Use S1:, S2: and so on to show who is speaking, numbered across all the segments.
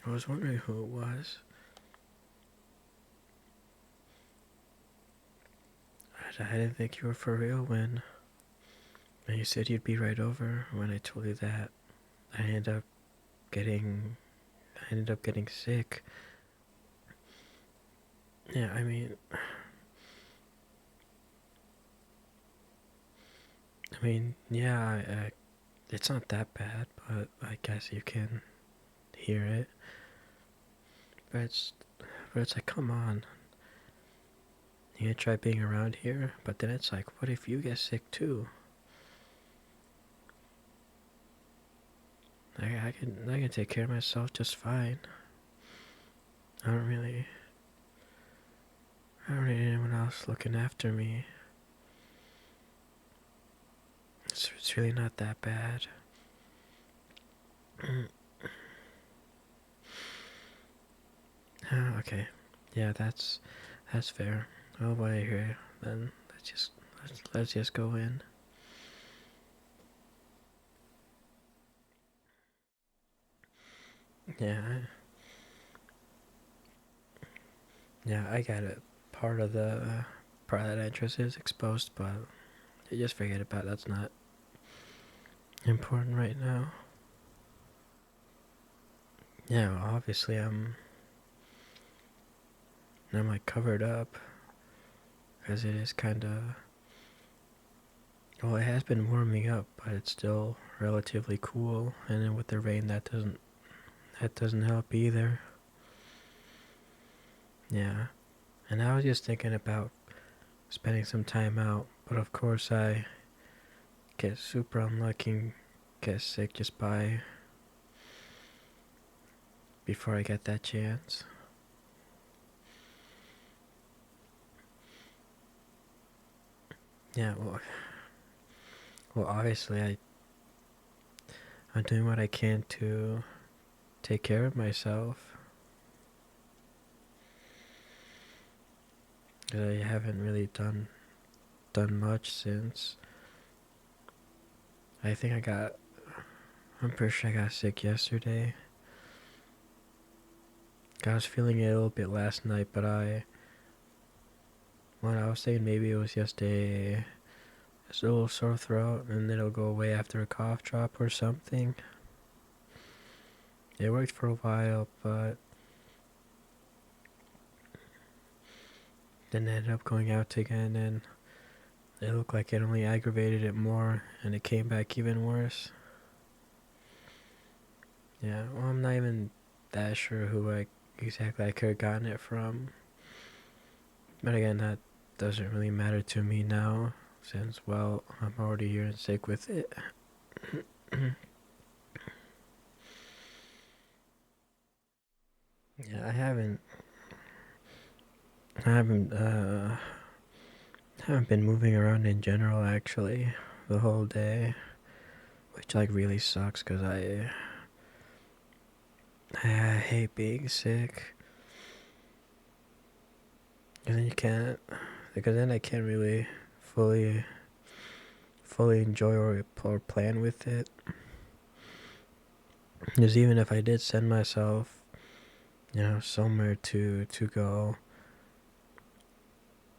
S1: I was wondering who it was. I didn't think you were for real when you said you'd be right over. When I told you that, I ended up getting sick. Yeah, yeah, it's not that bad, but I guess you can hear it. But it's like, come on. You gonna try being around here? But then it's like, what if you get sick too? I can take care of myself just fine. I don't really need anyone else looking after me. It's really not that bad. Okay. Yeah, that's fair. Oh, what I hear. Then let's just go in. Yeah. Yeah, I got it. Part of that entrance is exposed, but you just forget about it. That's not important right now. Yeah, well, obviously I'm like covered up because it is kind of, well, it has been warming up, but it's still relatively cool, and then with the rain that doesn't help either. Yeah. And I was just thinking about spending some time out, but of course I get super unlucky and get sick just before I get that chance. Yeah, well obviously I'm doing what I can to take care of myself. I haven't really done much since. I'm pretty sure I got sick yesterday. I was feeling it a little bit last night, but I was thinking maybe it was just a little sore throat and it'll go away after a cough drop or something. It worked for a while, but then it ended up going out again, and it looked like it only aggravated it more, and it came back even worse. Yeah, well, I'm not even that sure who exactly I could have gotten it from. But again, that doesn't really matter to me now, since, well, I'm already here and sick with it. Yeah, I haven't been moving around in general, actually, the whole day, which like really sucks because I hate being sick. Because then I can't really fully enjoy or plan with it. Because even if I did send myself, somewhere to go,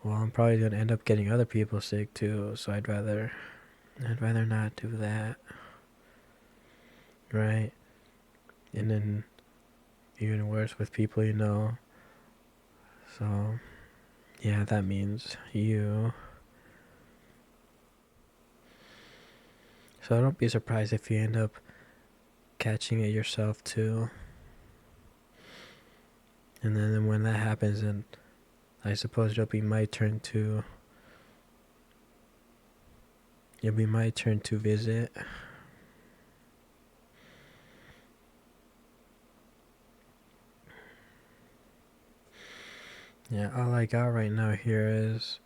S1: well, I'm probably gonna end up getting other people sick too. So I'd rather not do that, right? And then even worse with people you know. So yeah, that means you. So don't be surprised if you end up catching it yourself too. And then when that happens, then I suppose it'll be my turn to visit. Yeah, all I got right now here is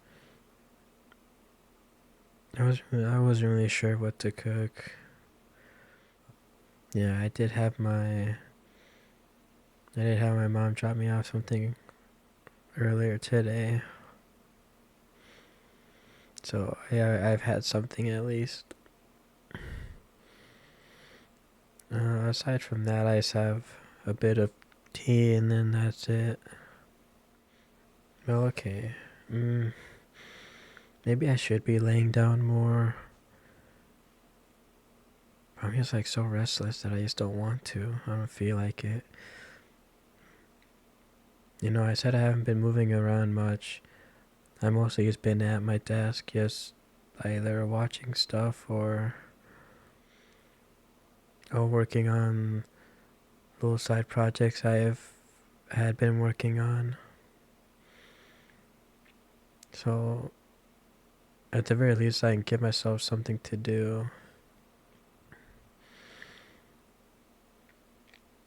S1: I wasn't really sure what to cook. Yeah, I did have my mom drop me off something earlier today. So yeah, I've had something at least. Aside from that, I just have a bit of tea and then that's it. Well, okay. Maybe I should be laying down more. I'm just like so restless that I just don't want to. I don't feel like it. You know, I said I haven't been moving around much. I mostly just been at my desk, just either watching stuff or working on little side projects had been working on. So at the very least, I can give myself something to do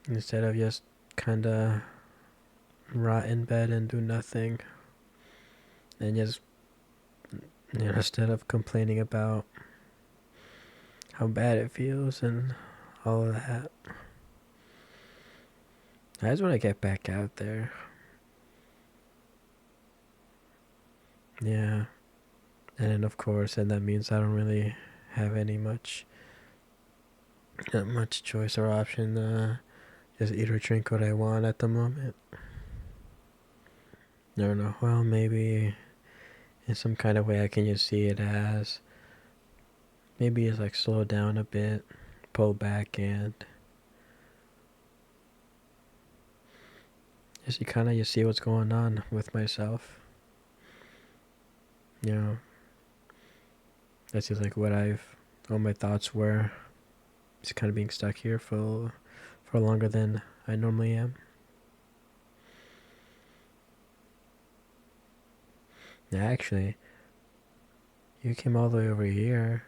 S1: instead of just kind of rot in bed and do nothing. And just, instead of complaining about how bad it feels and all of that. I just want to get back out there. Yeah. And then of course, and that means I don't really have not much choice or option. Just eat or drink what I want at the moment. I don't know. Well, maybe in some kind of way I can just see it as maybe it's like slow down a bit, pull back, and just you see what's going on with myself. You know, that's just like all my thoughts were. Just kind of being stuck here for longer than I normally am. Yeah, actually, you came all the way over here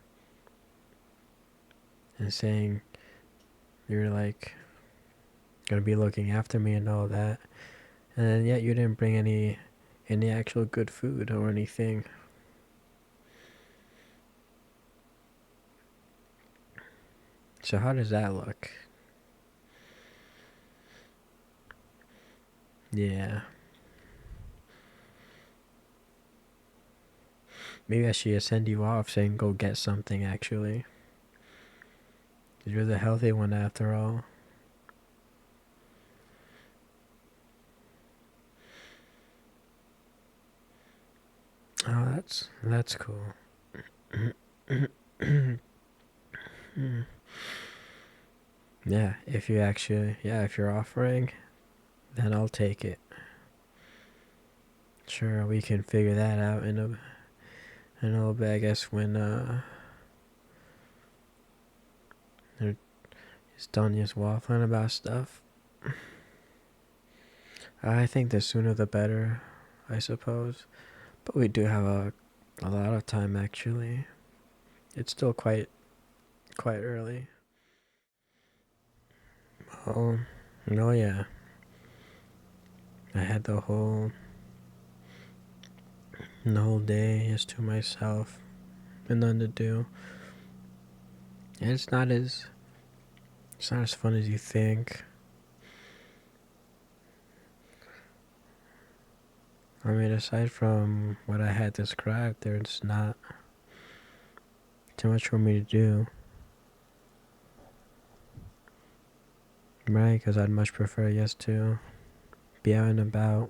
S1: and saying you're like gonna be looking after me and all that, and then yet you didn't bring any actual good food or anything. So how does that look? Yeah. Maybe I should send you off saying go get something actually. You're the healthy one after all. Oh, that's cool. Yeah, if you're offering, then I'll take it. Sure, we can figure that out in a little bit, I guess, when they're just done just waffling about stuff. I think the sooner the better, I suppose. But we do have a lot of time actually. It's still quite early. Oh, no, yeah. I had the whole day just to myself and nothing to do. And it's not as fun as you think. I mean, aside from what I had described, there's not too much for me to do. Right, because I'd much prefer just to be out and about.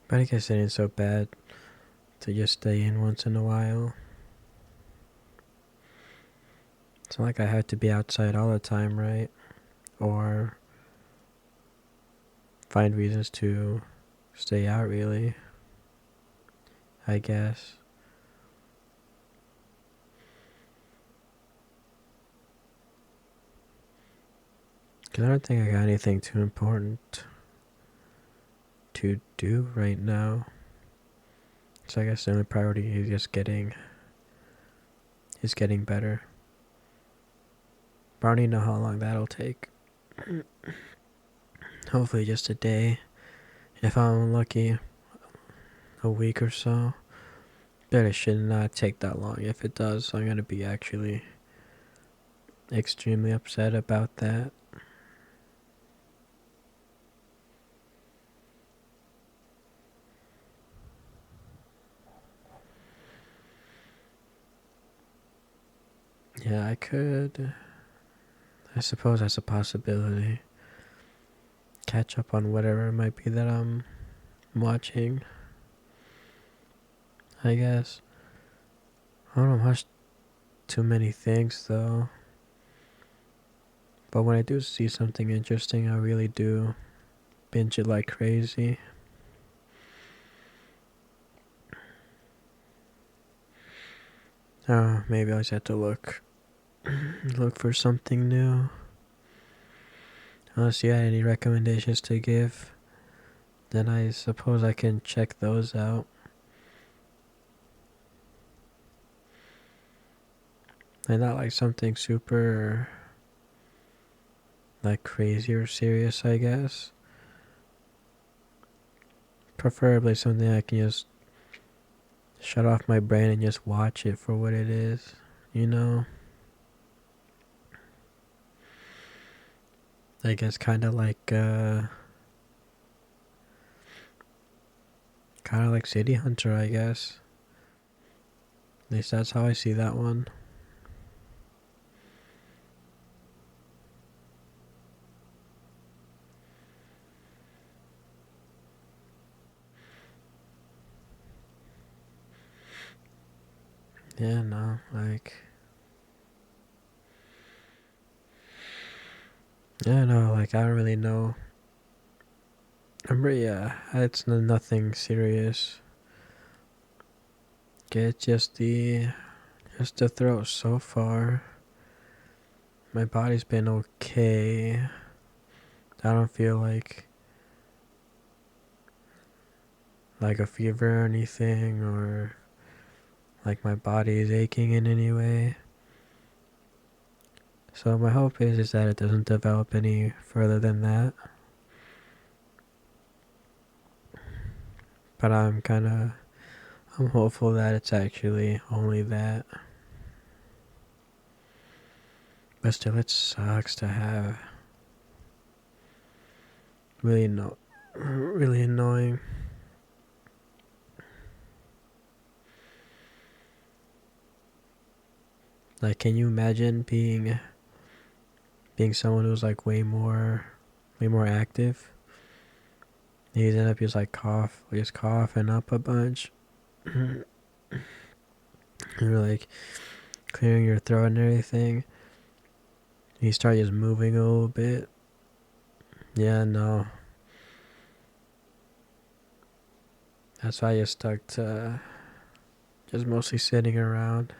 S1: But I guess it ain't so bad to just stay in once in a while. It's not like I have to be outside all the time, right? Or find reasons to stay out, really. I guess. Because I don't think I got anything too important to do right now. So I guess the only priority is just getting better. But I don't even know how long that'll take. Hopefully just a day. If I'm lucky, a week or so. But it should not take that long. If it does, I'm going to be actually extremely upset about that. Yeah, I suppose that's a possibility. Catch up on whatever it might be that I'm watching, I guess. I don't watch too many things though. But when I do see something interesting, I really do binge it like crazy. Oh, maybe I just have to look for something new. Unless you had any recommendations to give, then I suppose I can check those out. And not like something super like crazy or serious, I guess. Preferably something I can just shut off my brain and just watch it for what it is, you know? I guess kind of like City Hunter, I guess. At least that's how I see that one. Yeah, no, like... Yeah, no, like, I don't really know. Yeah, it's nothing serious. Get just the throat so far. My body's been okay. I don't feel like a fever or anything, or like my body is aching in any way. So my hope is that it doesn't develop any further than that. But I'm hopeful that it's actually only that. But still, it sucks to have. Really annoying. Like, can you imagine being someone who's like way more active? You end up just coughing up a bunch. You're like clearing your throat and everything. You start just moving a little bit. Yeah, no. That's why I just stuck to just mostly sitting around.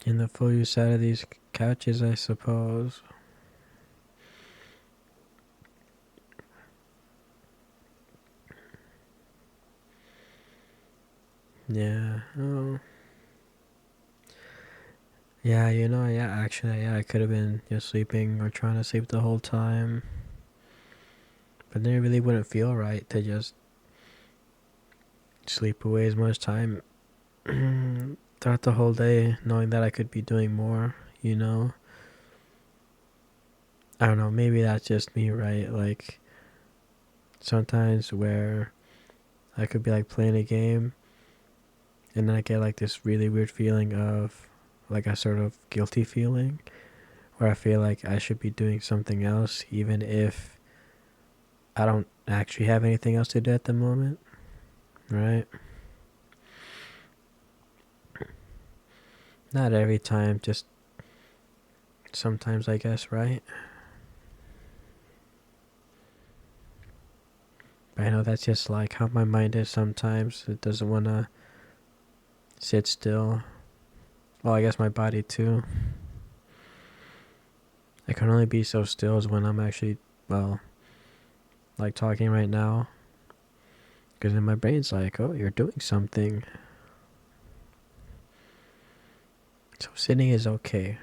S1: In the full use out of these couches, I suppose. Yeah. Oh. Yeah, actually, I could have been just sleeping or trying to sleep the whole time. But then it really wouldn't feel right to just sleep away as much time throughout the whole day, knowing that I could be doing more, you know? I don't know, maybe that's just me, right? Like, sometimes where I could be like playing a game and then I get like this really weird feeling of like a sort of guilty feeling where I feel like I should be doing something else even if I don't actually have anything else to do at the moment, right? Not every time, just sometimes, I guess, right? But I know that's just like how my mind is sometimes. It doesn't want to sit still. Well, I guess my body too. I can only be so still as when I'm actually, well, like talking right now. Because then my brain's like, oh, you're doing something. So sitting is okay.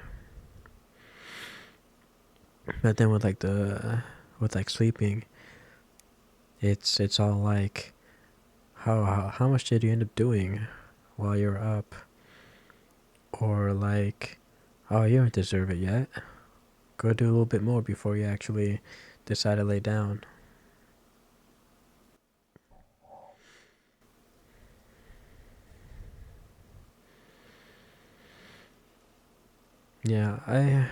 S1: But then with like sleeping, it's all like, how much did you end up doing while you're up? Or like, oh, you don't deserve it yet. Go do a little bit more before you actually decide to lay down. Yeah,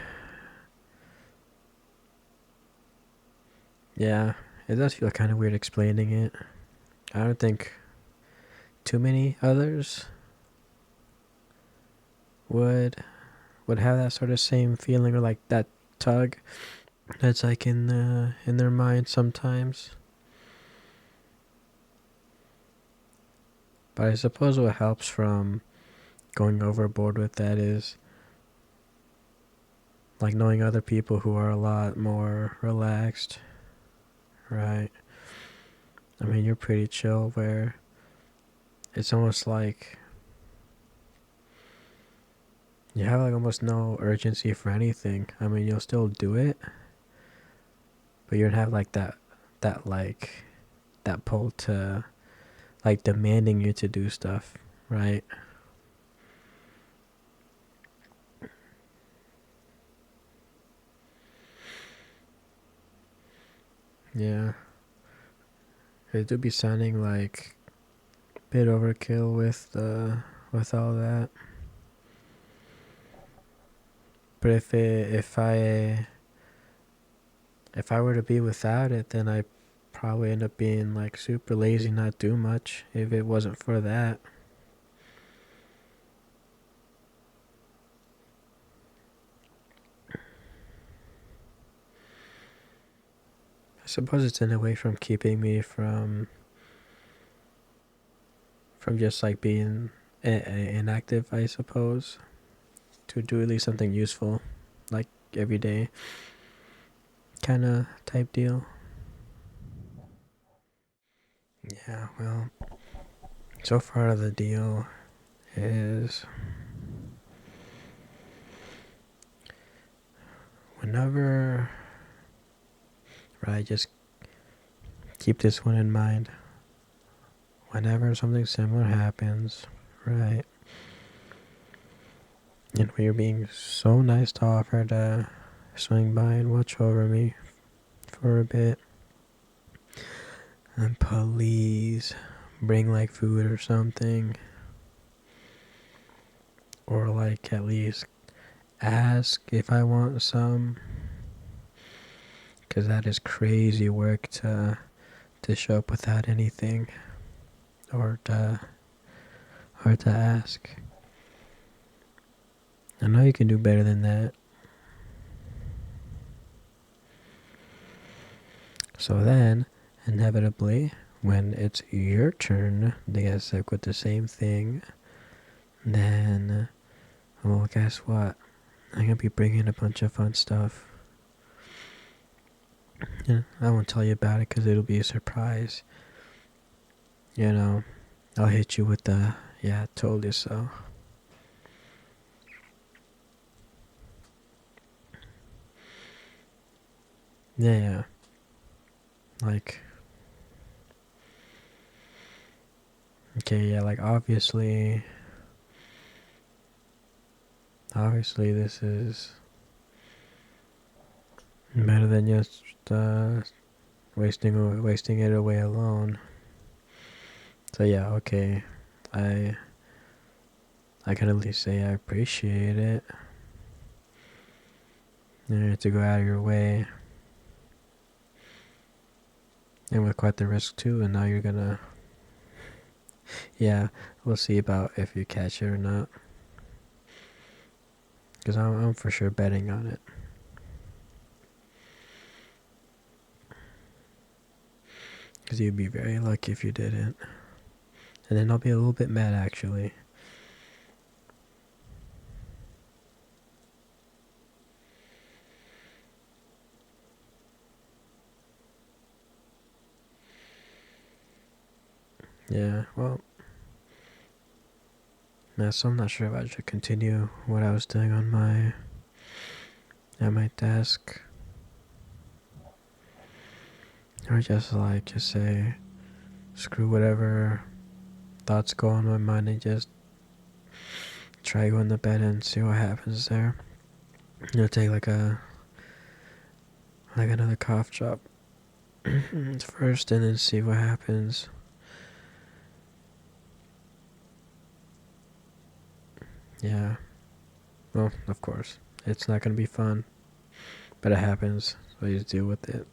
S1: yeah, it does feel kind of weird explaining it. I don't think too many others would have that sort of same feeling, or like that tug that's like in their mind sometimes. But I suppose what helps from going overboard with that is like knowing other people who are a lot more relaxed, right? I mean, you're pretty chill where it's almost like you have like almost no urgency for anything. I mean, you'll still do it, but you don't have like that pull to like demanding you to do stuff, right? Yeah, it do be sounding like a bit overkill with all that. But if I were to be without it, then I probably end up being like super lazy, not do much if it wasn't for that. I suppose it's in a way from keeping me from just like being inactive, I suppose, to do at least something useful, like every day kind of type deal. Yeah, well, so far the deal is whenever, right, just keep this one in mind. Whenever something similar happens, right, and when you're being so nice to offer to swing by and watch over me for a bit, and please bring like food or something, or like at least ask if I want some, because that is crazy work to show up without anything, or to ask. I know you can do better than that. So then, inevitably, when it's your turn to get sick with the same thing, then, well, guess what? I'm gonna be bringing a bunch of fun stuff. Yeah, I won't tell you about it because it'll be a surprise. You know, I'll hit you with the, yeah, told you so. Yeah. Like, okay, yeah, like obviously this is better than just wasting it away alone. So yeah, okay, I can at least say I appreciate it. You have to go out of your way, and with quite the risk too. And now you're gonna, yeah, we'll see about if you catch it or not. Because I'm for sure betting on it. Because you'd be very lucky if you didn't. And then I'll be a little bit mad actually. Yeah, well, yeah, so I'm not sure if I should continue what I was doing at my desk. Or just say, screw whatever thoughts go on my mind and just try going to bed and see what happens there. Take like another cough drop first and then see what happens. Yeah. Well, of course, It's not gonna be fun, but it happens, so you just deal with it.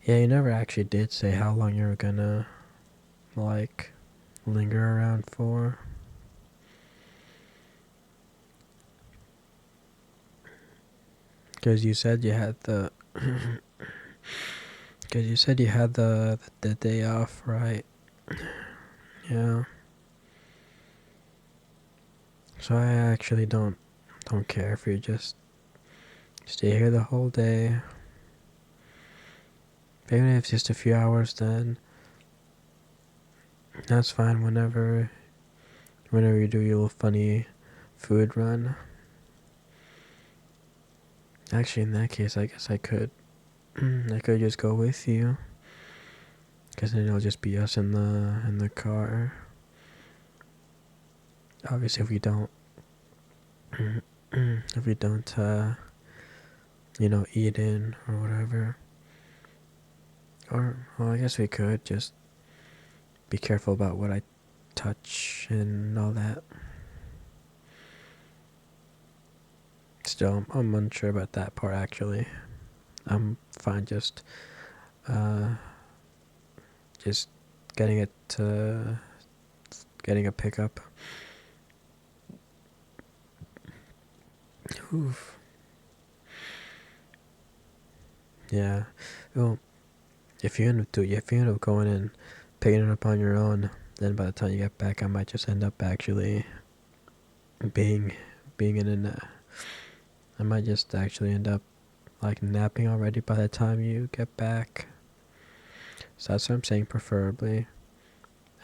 S1: Yeah, you never actually did say how long you were gonna, like, linger around for. Because you said you had the... Because you said you had the day off, right? Yeah. So I actually don't care if you just stay here the whole day. Even if it's just a few hours, then that's fine. Whenever you do your little funny food run. Actually, in that case, I guess I could just go with you. Because then it'll just be us in the car. Obviously, if we don't eat in or whatever. Or, well, I guess we could just be careful about what I touch and all that. Still, I'm unsure about that part, actually. I'm fine just getting a pickup. Oof. Yeah. Well, if you end up going and picking it up on your own, then by the time you get back, I might just end up actually being I might just actually end up like napping already by the time you get back. So that's what I'm saying, preferably,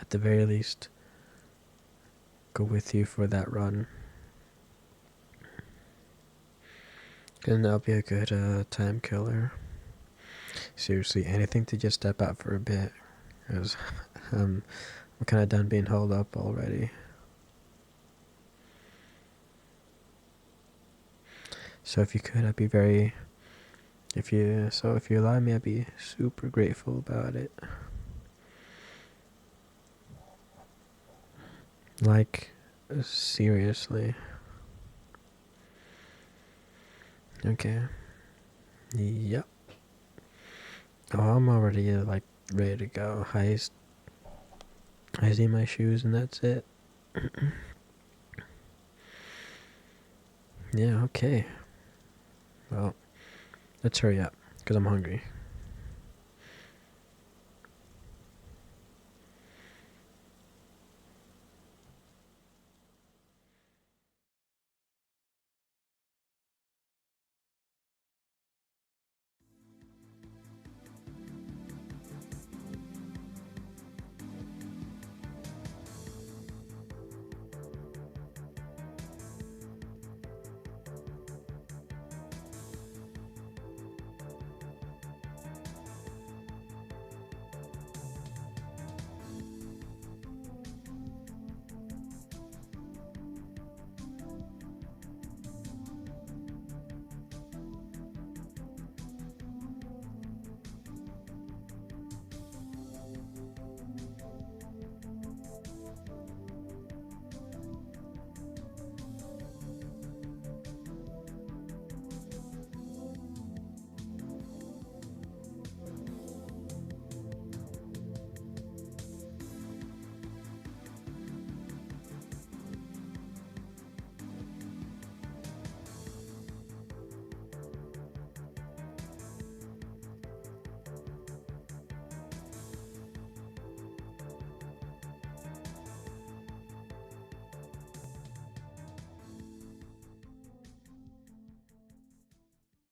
S1: at the very least, go with you for that run. And that'll be a good time killer. Seriously, anything to just step out for a bit. Because I'm kind of done being held up already. So if you could, I'd be very... If you allow me, I'd be super grateful about it. Like, seriously. Okay. Yep. Oh, I'm already, like, ready to go. I see my shoes and that's it. Yeah, okay. Well, let's hurry up, because I'm hungry.